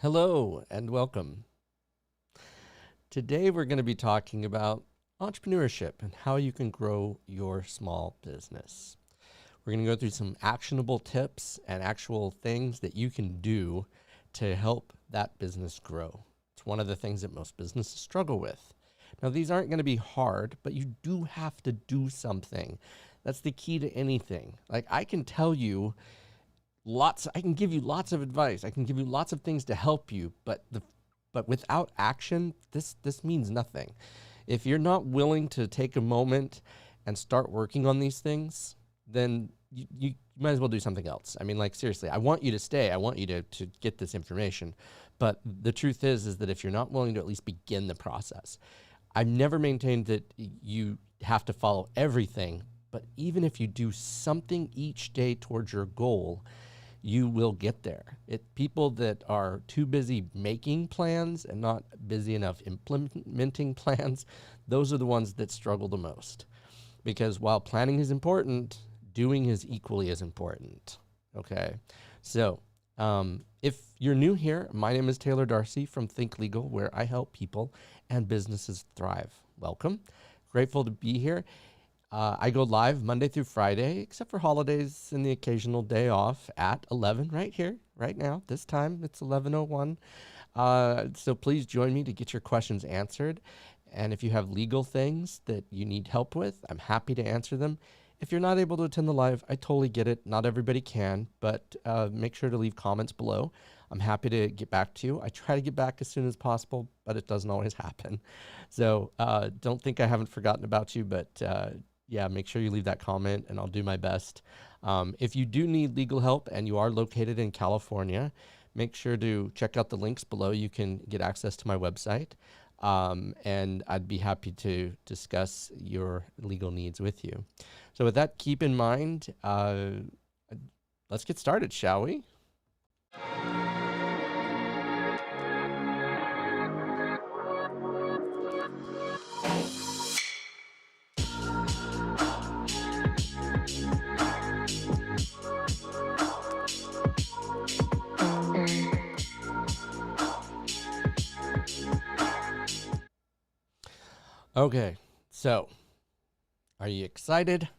Hello and welcome. Today we're going to be talking about entrepreneurship and how you can grow your small business. We're going to go through some actionable tips and actual things that you can do to help that business grow. It's one of the things that most businesses struggle with. Now, these aren't going to be hard, but you do have to do something. That's the key to anything. Like, I can tell you I can give you lots of advice. I can give you lots of things to help you, but without action, this means nothing. If you're not willing to take a moment and start working on these things, then you might as well do something else. I mean, like, seriously, I want you to stay. I want you to get this information. But the truth is that if you're not willing to at least begin the process, I've never maintained that you have to follow everything, but even if you do something each day towards your goal, you will get there. People that are too busy making plans and not busy enough implementing plans, those are the ones that struggle the most. Because while planning is important, doing is equally as important. Okay, so if you're new here, my name is Taylor Darcy from Think Legal, where I help people and businesses thrive. Welcome. Grateful to be here. I go live Monday through Friday, except for holidays and the occasional day off at 11 right here, right now. This time it's 11:01. So please join me to get your questions answered. And if you have legal things that you need help with, I'm happy to answer them. If you're not able to attend the live, I totally get it. Not everybody can, but make sure to leave comments below. I'm happy to get back to you. I try to get back as soon as possible, but it doesn't always happen. So don't think I haven't forgotten about you, but yeah, make sure you leave that comment and I'll do my best. If you do need legal help and you are located in California, make sure to check out the links below. You can get access to my website. And I'd be happy to discuss your legal needs with you. So with that, keep in mind, let's get started, shall we? Okay, so are you excited?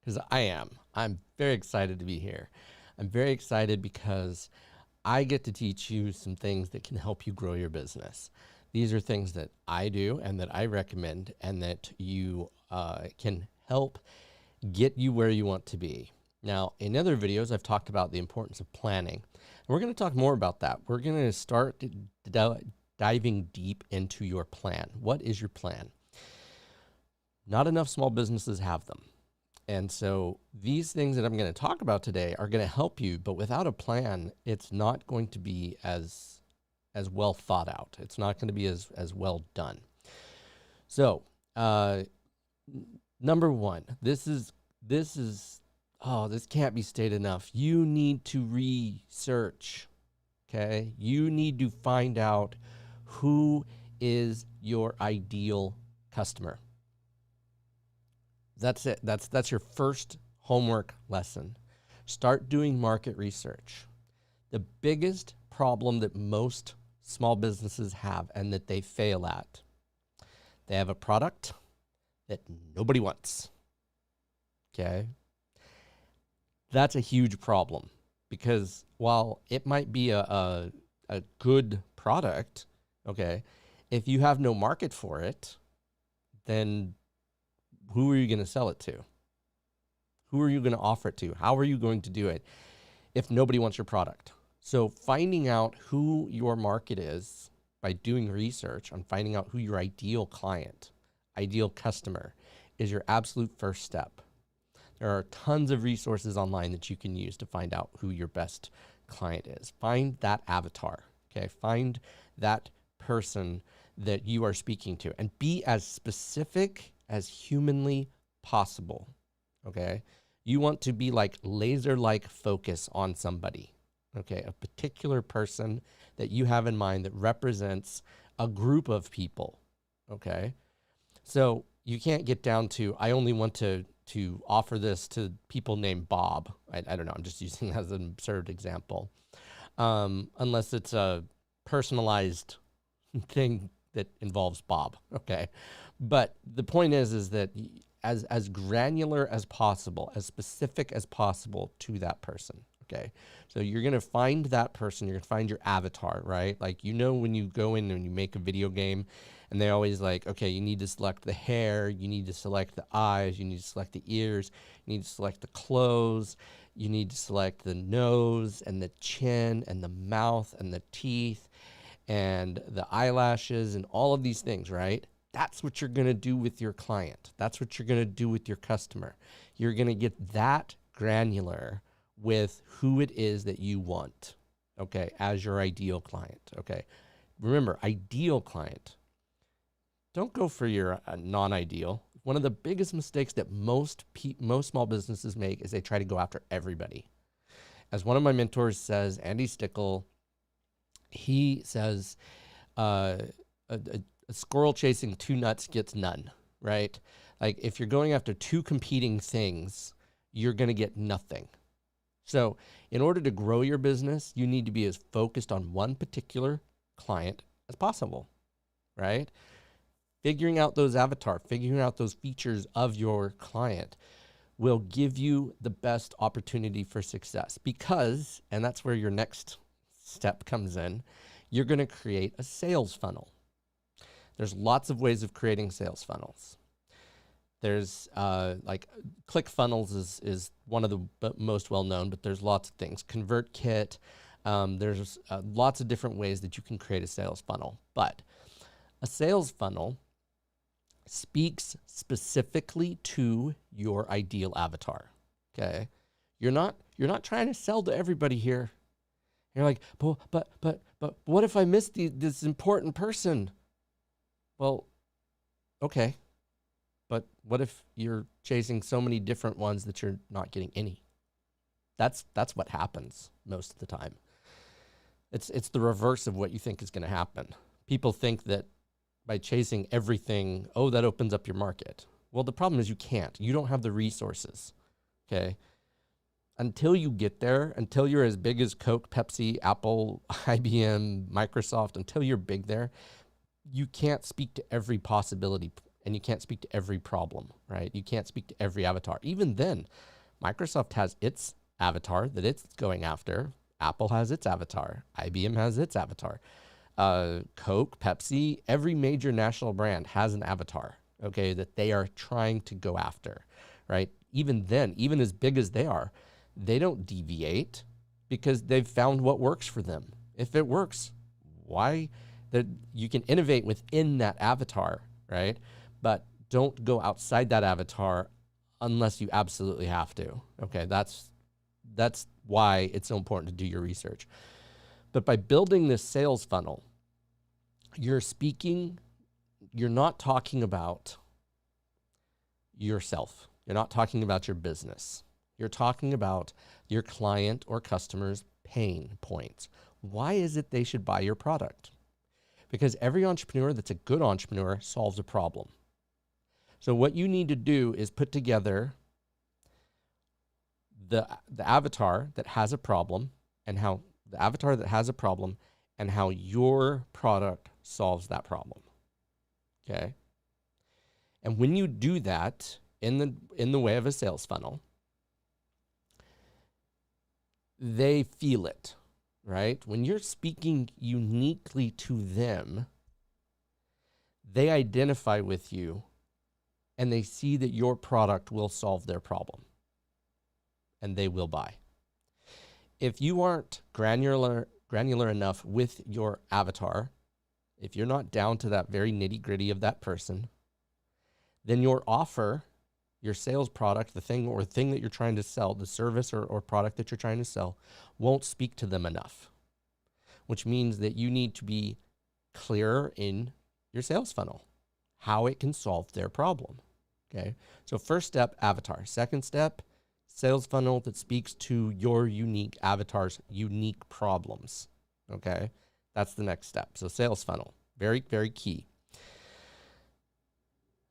Because I am. I'm very excited to be here. I'm very excited because I get to teach you some things that can help you grow your business. These are things that I do and that I recommend and that you can help get you where you want to be. Now, in other videos, I've talked about the importance of planning. And we're going to talk more about that. We're going to start diving deep into your plan. What is your plan? Not enough small businesses have them. And so these things that I'm going to talk about today are going to help you, but without a plan, it's not going to be as well thought out. It's not going to be as well done. So, number one, this can't be stated enough. You need to research, okay? You need to find out who is your ideal customer. That's it. That's your first homework lesson. Start doing market research. The biggest problem that most small businesses have and that they fail at, they have a product that nobody wants. Okay? That's a huge problem because while it might be a good product, okay, if you have no market for it, then who are you going to sell it to? Who are you going to offer it to? How are you going to do it if nobody wants your product? So finding out who your market is by doing research on finding out who your ideal client, ideal customer is your absolute first step. There are tons of resources online that you can use to find out who your best client is. Find that avatar, okay? Find that person that you are speaking to and be as specific as humanly possible, okay? You want to be like laser-like focus on somebody, okay? A particular person that you have in mind that represents a group of people, okay? So you can't get down to, I only want to offer this to people named Bob. I don't know, I'm just using that as an absurd example. Unless it's a personalized thing that involves Bob. Okay. But the point is that as granular as possible, as specific as possible to that person. Okay. So you're going to find that person, you're going to find your avatar, right? Like, when you go in and you make a video game and they always like, okay, you need to select the hair, you need to select the eyes, you need to select the ears, you need to select the clothes, you need to select the nose and the chin and the mouth and the teeth and the eyelashes and all of these things, right? That's what you're going to do with your client. That's what you're going to do with your customer. You're going to get that granular with who it is that you want, okay, as your ideal client, okay? Remember, ideal client. Don't go for your non-ideal. One of the biggest mistakes that most small businesses make is they try to go after everybody. As one of my mentors says, Andy Stickle, he says, a squirrel chasing two nuts gets none, right? Like, if you're going after two competing things, you're going to get nothing. So in order to grow your business, you need to be as focused on one particular client as possible, right? Figuring out those figuring out those features of your client will give you the best opportunity for success because, and that's where your next step comes in, you're going to create a sales funnel. There's lots of ways of creating sales funnels. There's like ClickFunnels is one of the most well-known, but there's lots of things. ConvertKit, there's lots of different ways that you can create a sales funnel. But a sales funnel speaks specifically to your ideal avatar, okay? You're not trying to sell to everybody here. You're like, but what if I miss this important person? Well, okay. But what if you're chasing so many different ones that you're not getting any? That's what happens most of the time. It's the reverse of what you think is going to happen. People think that by chasing everything, that opens up your market. Well, the problem is you can't. You don't have the resources, okay? Until you get there, until you're as big as Coke, Pepsi, Apple, IBM, Microsoft, until you're big there, you can't speak to every possibility and you can't speak to every problem, right? You can't speak to every avatar. Even then, Microsoft has its avatar that it's going after. Apple has its avatar. IBM has its avatar. Coke, Pepsi, every major national brand has an avatar, okay, that they are trying to go after, right? Even then, even as big as they are, they don't deviate because they've found what works for them. If it works, why? That you can innovate within that avatar, right? But don't go outside that avatar unless you absolutely have to. Okay, that's why it's so important to do your research. But by building this sales funnel, you're not talking about yourself. You're not talking about your business. You're talking about your client or customer's pain points. Why is it they should buy your product? Because every entrepreneur that's a good entrepreneur solves a problem. So what you need to do is put together the avatar that has a problem and how your product solves that problem. Okay? And when you do that in the way of a sales funnel, they feel it, right? When you're speaking uniquely to them, they identify with you and they see that your product will solve their problem and they will buy. If you aren't granular enough with your avatar, if you're not down to that very nitty-gritty of that person, then your offer, your sales product, the thing that you're trying to sell, the service or product that you're trying to sell, won't speak to them enough, which means that you need to be clearer in your sales funnel, how it can solve their problem. Okay. So first step, avatar. Second step, sales funnel that speaks to your unique avatar's unique problems. Okay. That's the next step. So sales funnel, very, very key.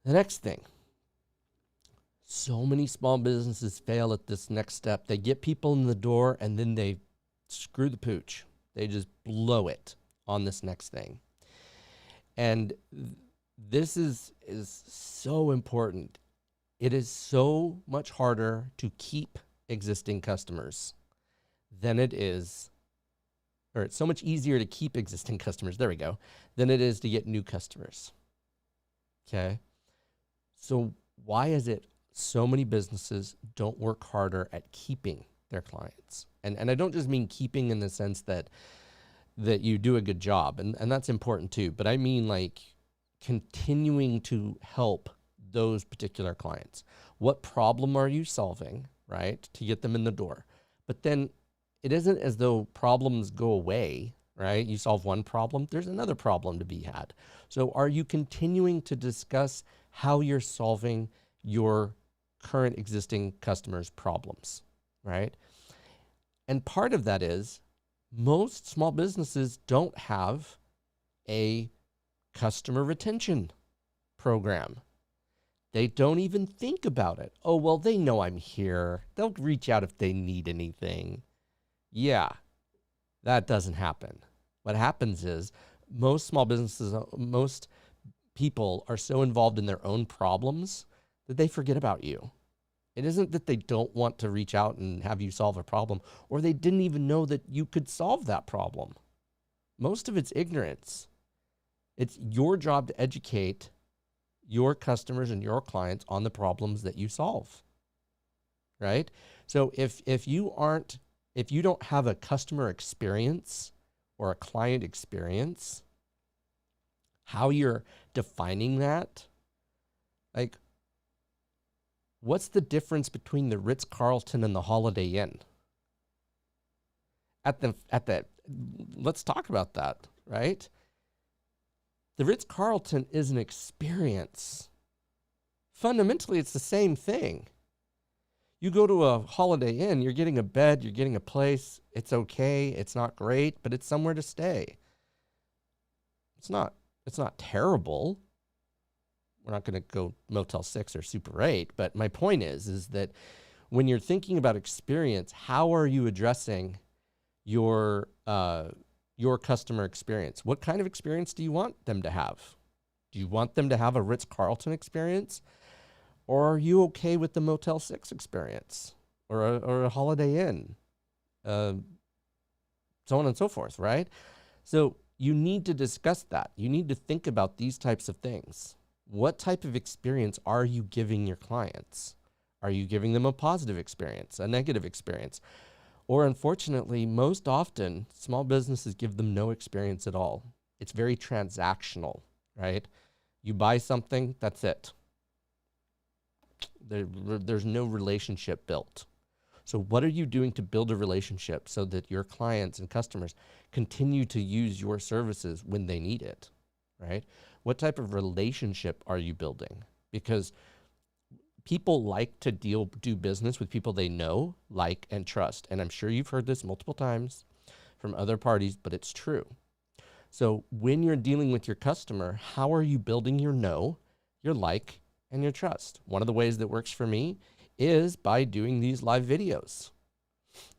The next thing, so many small businesses fail at this next step. They get people in the door and then they screw the pooch. They just blow it. on this next thing. And this is so important. It is so much harder to keep existing customers than it is, or it's so much easier to keep existing customers, there we go, than it is to get new customers. Okay? So why is it so many businesses don't work harder at keeping their clients? And I don't just mean keeping in the sense that you do a good job, and that's important too, but I mean like continuing to help those particular clients. What problem are you solving, right, to get them in the door? But then it isn't as though problems go away, right? You solve one problem, there's another problem to be had. So are you continuing to discuss how you're solving your current existing customers' problems, right? And part of that is most small businesses don't have a customer retention program. They don't even think about it. Oh, well, they know I'm here. They'll reach out if they need anything. Yeah, that doesn't happen. What happens is most small businesses, most people are so involved in their own problems that they forget about you. It isn't that they don't want to reach out and have you solve a problem, or they didn't even know that you could solve that problem. Most of it's ignorance. It's your job to educate your customers and your clients on the problems that you solve, right? So if you don't have a customer experience or a client experience, how you're defining that, like, what's the difference between the Ritz Carlton and the Holiday Inn? Let's talk about that, right? The Ritz Carlton is an experience. Fundamentally, it's the same thing. You go to a Holiday Inn, you're getting a bed, you're getting a place. It's okay. It's not great, but it's somewhere to stay. It's not terrible. We're not going to go Motel 6 or Super 8, but my point is that when you're thinking about experience, how are you addressing your customer experience? What kind of experience do you want them to have? Do you want them to have a Ritz-Carlton experience? Or are you okay with the Motel 6 experience or a Holiday Inn? So on and so forth, right? So you need to discuss that. You need to think about these types of things. What type of experience are you giving your clients? Are you giving them a positive experience, a negative experience? Or unfortunately, most often, small businesses give them no experience at all. It's very transactional, right? You buy something, that's it. There's no relationship built. So what are you doing to build a relationship so that your clients and customers continue to use your services when they need it, right? What type of relationship are you building? Because people like to do business with people they know, like, and trust. And I'm sure you've heard this multiple times from other parties, but it's true. So when you're dealing with your customer, how are you building your know, your like, and your trust? One of the ways that works for me is by doing these live videos,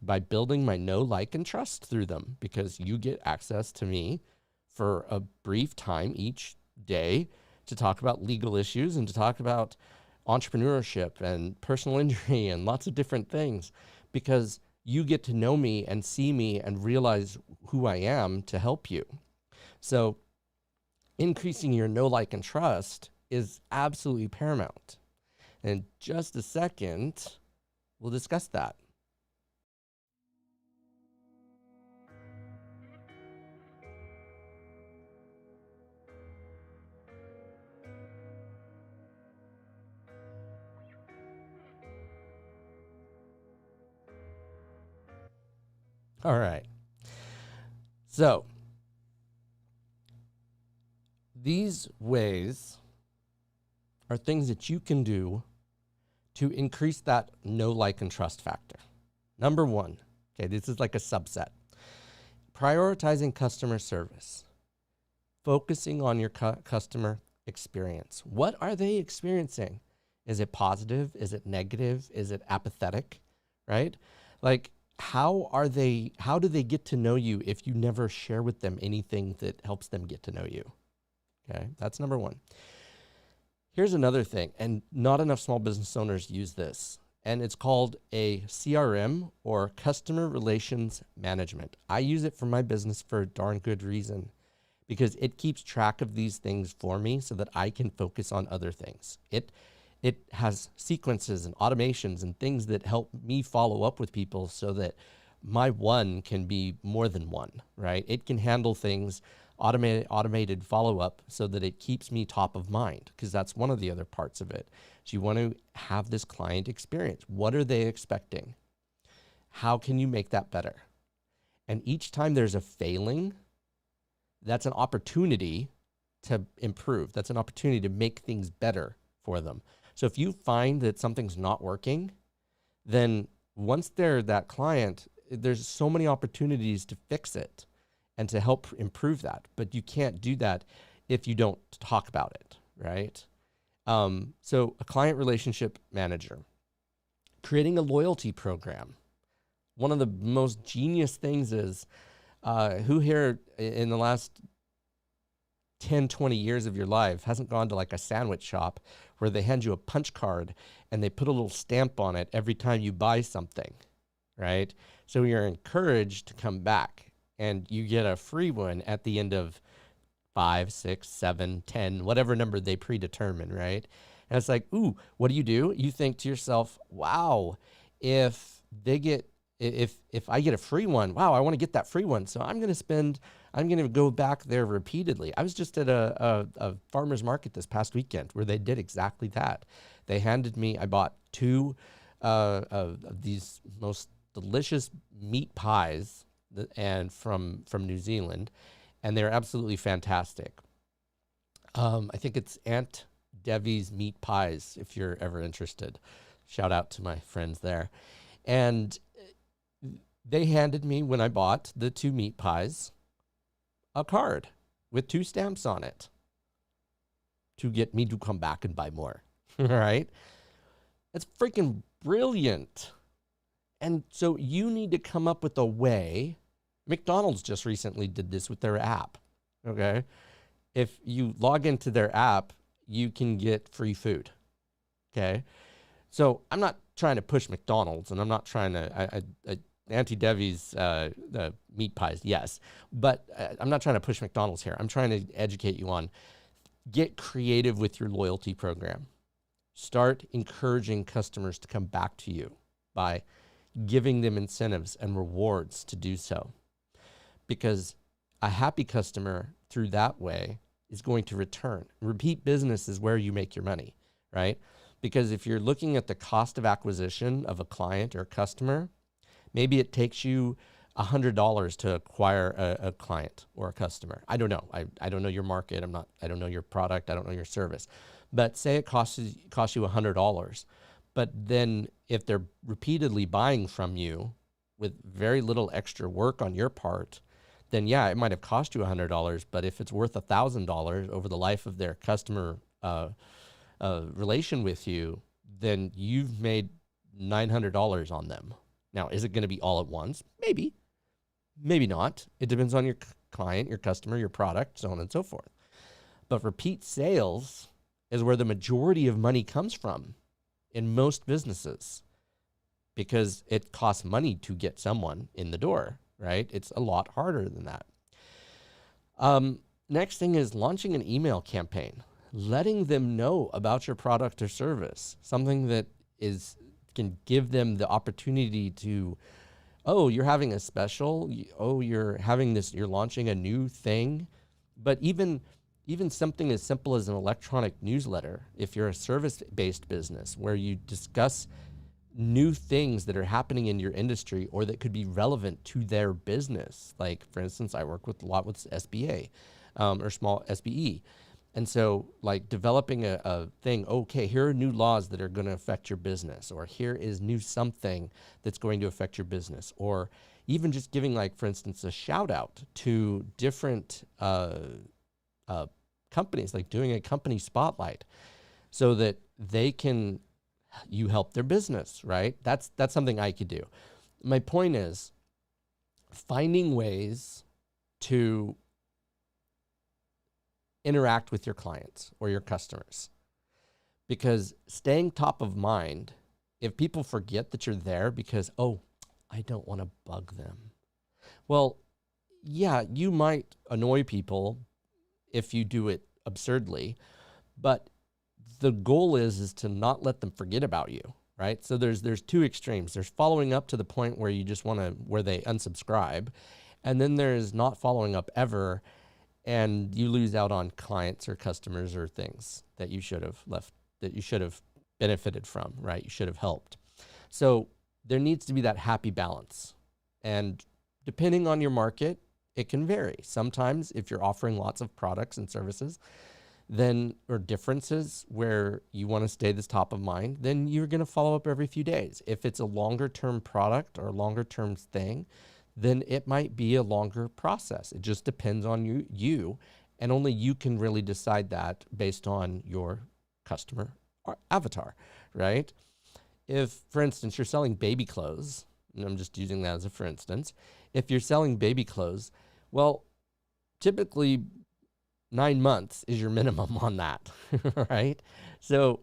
by building my know, like, and trust through them, because you get access to me for a brief time each day to talk about legal issues and to talk about entrepreneurship and personal injury and lots of different things, because you get to know me and see me and realize who I am to help you. So increasing your know, like, and trust is absolutely paramount. In just a second, we'll discuss that. All right. So these ways are things that you can do to increase that know, like, and trust factor. Number one, okay, this is like a subset. Prioritizing customer service. Focusing on your customer experience. What are they experiencing? Is it positive? Is it negative? Is it apathetic? Right? Like, how do they get to know you if you never share with them anything that helps them get to know you? Okay, that's number one. Here's another thing, and not enough small business owners use this, and it's called a CRM, or customer relations management. I use it for my business for a darn good reason, because it keeps track of these things for me so that I can focus on other things. It has sequences and automations and things that help me follow up with people so that my one can be more than one, right? It can handle things, automated follow-up, so that it keeps me top of mind, because that's one of the other parts of it. So you want to have this client experience. What are they expecting? How can you make that better? And each time there's a failing, that's an opportunity to improve. That's an opportunity to make things better for them. So if you find that something's not working, then once they're that client, there's so many opportunities to fix it and to help improve that. But you can't do that if you don't talk about it, right? So a client relationship manager, creating a loyalty program. One of the most genius things is, who here in the last 10, 20 years of your life hasn't gone to like a sandwich shop where they hand you a punch card and they put a little stamp on it every time you buy something, right? So you're encouraged to come back, and you get a free one at the end of 5, 6, 7, 10, whatever number they predetermine, right? And it's like, ooh, what do? You think to yourself, wow, if I get a free one, wow, I want to get that free one. So I'm going to go back there repeatedly. I was just at a farmer's market this past weekend where they did exactly that. They handed me, I bought 2 of these most delicious meat pies and from New Zealand, and they're absolutely fantastic. I think it's Aunt Debbie's Meat Pies, if you're ever interested. Shout out to my friends there. And they handed me, when I bought the 2 meat pies, a card with 2 stamps on it to get me to come back and buy more, right? It's freaking brilliant. And so you need to come up with a way. McDonald's just recently did this with their app, okay? If you log into their app, you can get free food, okay? So I'm not trying to push McDonald's, and I'm not trying to, Auntie Debbie's the meat pies, yes. But I'm not trying to push McDonald's here. I'm trying to educate you on, get creative with your loyalty program. Start encouraging customers to come back to you by giving them incentives and rewards to do so. Because a happy customer through that way is going to return. Repeat business is where you make your money, right? Because if you're looking at the cost of acquisition of a client or a customer, maybe it takes you $100 to acquire a client or a customer. I don't know. I don't know your market. I don't know your product. I don't know your service. But say it costs you $100. But then if they're repeatedly buying from you with very little extra work on your part, then yeah, it might have cost you $100. But if it's worth $1,000 over the life of their customer relation with you, then you've made $900 on them. Now, is it going to be all at once? Maybe. Maybe not. It depends on your client, your customer, your product, so on and so forth. But repeat sales is where the majority of money comes from in most businesses, because it costs money to get someone in the door, right? It's a lot harder than that. Next thing is launching an email campaign, letting them know about your product or service, something that can give them the opportunity to, oh, you're having a special, oh, you're launching a new thing. But even something as simple as an electronic newsletter, if you're a service-based business where you discuss new things that are happening in your industry or that could be relevant to their business. Like, for instance, I work a lot with SBA or small SBE. And so like developing a thing, okay, here are new laws that are going to affect your business, or here is new something that's going to affect your business, or even just giving, like, for instance, a shout out to different companies, like doing a company spotlight so that you help their business, right? That's something I could do. my point is finding ways to interact with your clients or your customers. Because staying top of mind, if people forget that you're there because, oh, I don't want to bug them. Well, yeah, you might annoy people if you do it absurdly, but the goal is to not let them forget about you, right? So there's two extremes. There's following up to the point where you just want to, where they unsubscribe, and then there's not following up ever, and you lose out on clients or customers or things that you should have left, that you should have benefited from, right? You should have helped. So there needs to be that happy balance. And depending on your market, it can vary. Sometimes if you're offering lots of products and services, then, or differences where you want to stay this top of mind, then you're going to follow up every few days. If it's a longer term product or a longer term thing, then it might be a longer process. It just depends on you, and only you can really decide that based on your customer or avatar, right? If, for instance, you're selling baby clothes, and I'm just using that as a for instance, if you're selling baby clothes, well, typically 9 months is your minimum on that, right? So,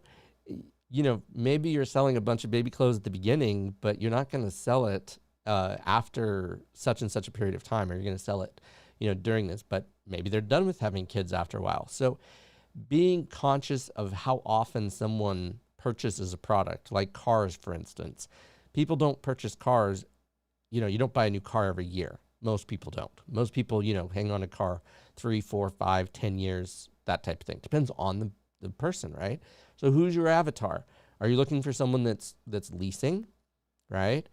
you know, maybe you're selling a bunch of baby clothes at the beginning, but you're not going to sell it after such and such a period of time, or you're going to sell it, you know, during this, but maybe they're done with having kids after a while. So being conscious of how often someone purchases a product, like cars, for instance. People don't purchase cars, you know, you don't buy a new car every year. Most people don't. Most people, you know, hang on a car 3, 4, 5, 10 years, that type of thing. Depends on the person, right? So who's your avatar? Are you looking for someone that's leasing, right?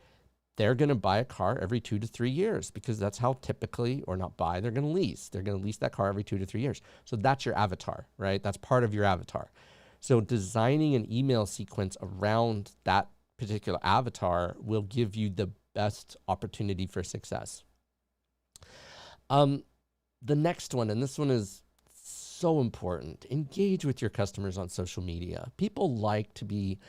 They're going to buy a car every 2 to 3 years because that's how typically, or not buy, they're going to lease. They're going to lease that car every 2 to 3 years. So that's your avatar, right? That's part of your avatar. So designing an email sequence around that particular avatar will give you the best opportunity for success. The next one, and this one is so important, engage with your customers on social media. People like to be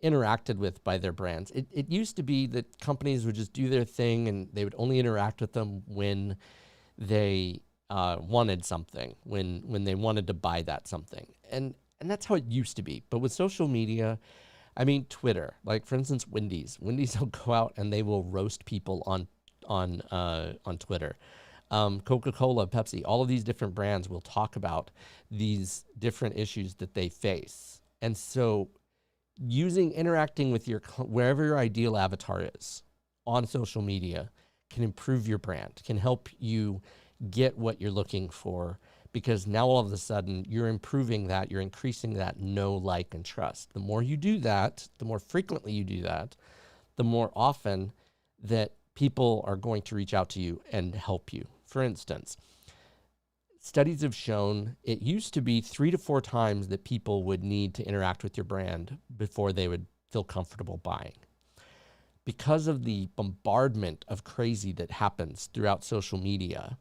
interacted with by their brands. It used to be that companies would just do their thing and they would only interact with them when they wanted something, when they wanted to buy that something. And that's how it used to be. But with social media, I mean, Twitter, like for instance, Wendy's will go out and they will roast people on Twitter. Coca-Cola, Pepsi, all of these different brands will talk about these different issues that they face. And so interacting with wherever your ideal avatar is on social media can improve your brand, can help you get what you're looking for, because now all of a sudden you're improving that, you're increasing that know, like, and trust. The more you do that, the more frequently you do that, the more often that people are going to reach out to you and help you. For instance, studies have shown it used to be 3 to 4 times that people would need to interact with your brand before they would feel comfortable buying. Because of the bombardment of crazy that happens throughout social media,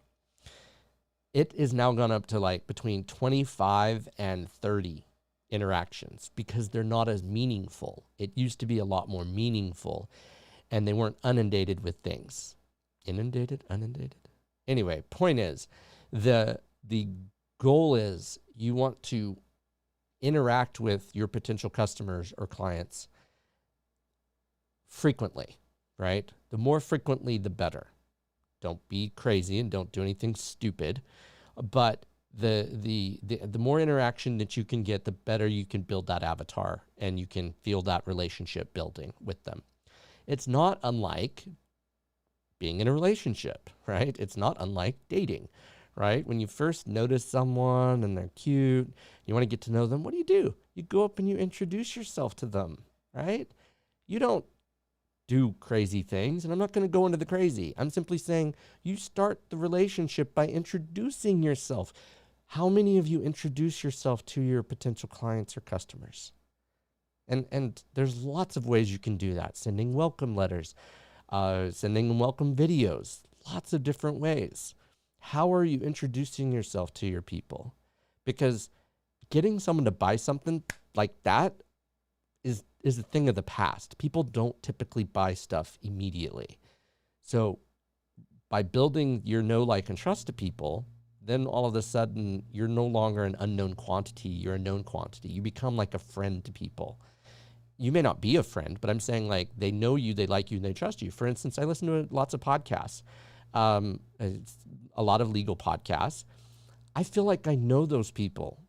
it is now gone up to like between 25 and 30 interactions because they're not as meaningful. It used to be a lot more meaningful and they weren't inundated with things. Inundated? Anyway, point is, the goal is you want to interact with your potential customers or clients frequently, right? The more frequently, the better. Don't be crazy and don't do anything stupid, but the more interaction that you can get, the better you can build that avatar and you can feel that relationship building with them. It's not unlike being in a relationship, right? It's not unlike dating, right? When you first notice someone and they're cute, you want to get to know them, what do? You go up and you introduce yourself to them, right? You don't do crazy things, and I'm not going to go into the crazy. I'm simply saying you start the relationship by introducing yourself. How many of you introduce yourself to your potential clients or customers? And there's lots of ways you can do that. Sending welcome letters, sending them welcome videos, lots of different ways. How are you introducing yourself to your people? Because getting someone to buy something like that is is a thing of the past. People don't typically buy stuff immediately. So by building your know, like, and trust to people, then all of a sudden you're no longer an unknown quantity. You're a known quantity. You become like a friend to people. You may not be a friend, but I'm saying, like, they know you, they like you, and they trust you. For instance, I listen to lots of podcasts, a lot of legal podcasts. I feel like I know those people,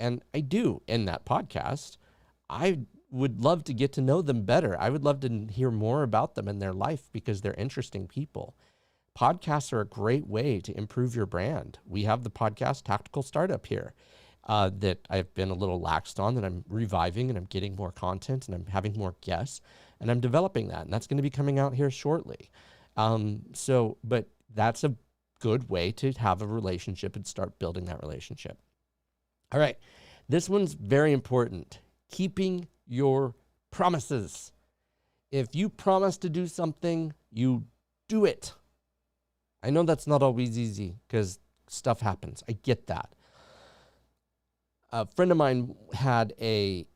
and I do in that podcast. I would love to get to know them better. I would love to hear more about them and their life because they're interesting people. Podcasts are a great way to improve your brand. We have the podcast Tactical Startup here that I've been a little laxed on, that I'm reviving, and I'm getting more content, and I'm having more guests, and I'm developing that. And that's going to be coming out here shortly. But that's a good way to have a relationship and start building that relationship. All right. This one's very important. Keeping your promises. If you promise to do something, you do it. I know that's not always easy because stuff happens. I get that. A friend of mine had a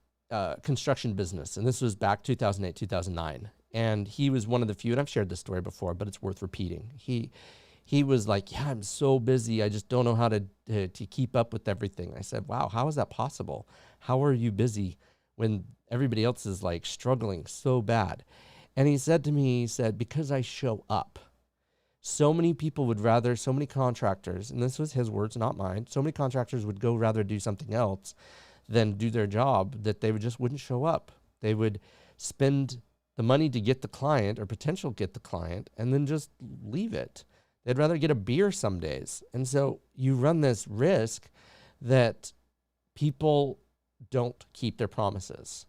construction business, and this was back 2008, 2009. And he was one of the few, and I've shared this story before, but it's worth repeating. He was like, yeah, I'm so busy. I just don't know how to keep up with everything. I said, wow, how is that possible? How are you busy when everybody else is like struggling so bad? And he said to me, because I show up. So many people would rather, so many contractors, and this was his words, not mine, so many contractors would go rather do something else than do their job, that they just wouldn't show up. They would spend the money to get the client or potential get the client and then just leave it. They'd rather get a beer some days. And so you run this risk that people don't keep their promises.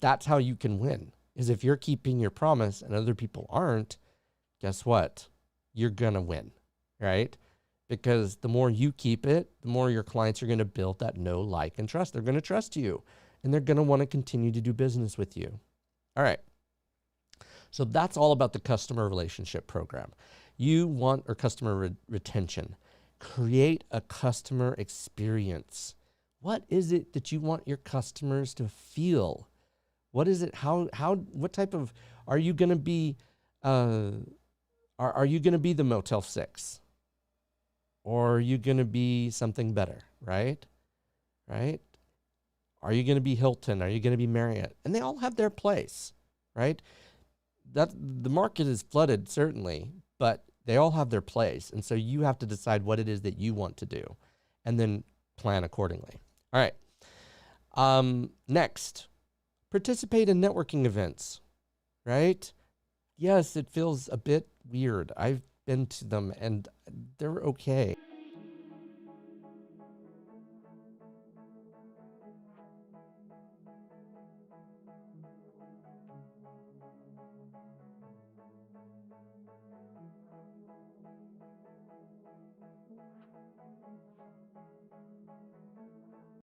That's how you can win, is if you're keeping your promise and other people aren't, guess what? You're going to win, right? Because the more you keep it, the more your clients are going to build that know, like, and trust. They're going to trust you, and they're going to want to continue to do business with you. All right. So that's all about the customer relationship program. You want, or customer retention. Create a customer experience. What is it that you want your customers to feel? What is it? What type of, are you going to be, are you going to be the Motel 6? Or are you going to be something better, right? Right? Are you going to be Hilton? Are you going to be Marriott? And they all have their place, right? That the market is flooded, certainly, but they all have their place. And so you have to decide what it is that you want to do and then plan accordingly. All right. Next, participate in networking events, right? Yes, it feels a bit weird. I've been to them and they're okay.